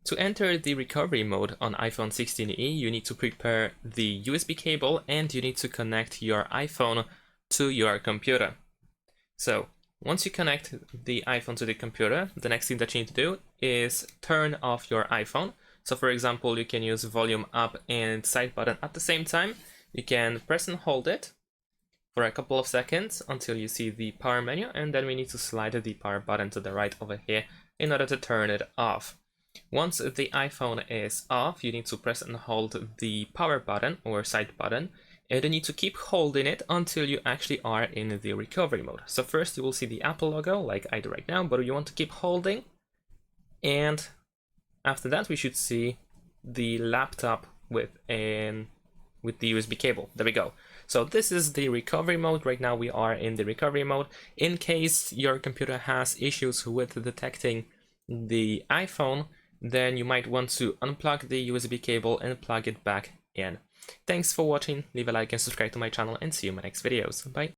To enter the recovery mode on iPhone 16e, you need to prepare the USB cable and you need to connect your iPhone to your computer. So once you connect the iPhone to the computer, the next thing that you need to do is turn off your iPhone. So for example, you can use volume up and side button at the same time. You can press and hold it for a couple of seconds until you see the power menu, and then we need to slide the power button to the right over here in order to turn it off. Once the iPhone is off, you need to press and hold the power button or side button, and you need to keep holding it until you actually are in the recovery mode. So first you will see the Apple logo like I do right now, but you want to keep holding, and after that we should see the laptop with the USB cable. There we go. So this is the recovery mode. Right now we are in the recovery mode. In case your computer has issues with detecting the iPhone, then you might want to unplug the USB cable and plug it back in. Thanks for watching, leave a like and subscribe to my channel, and see you in my next videos. Bye!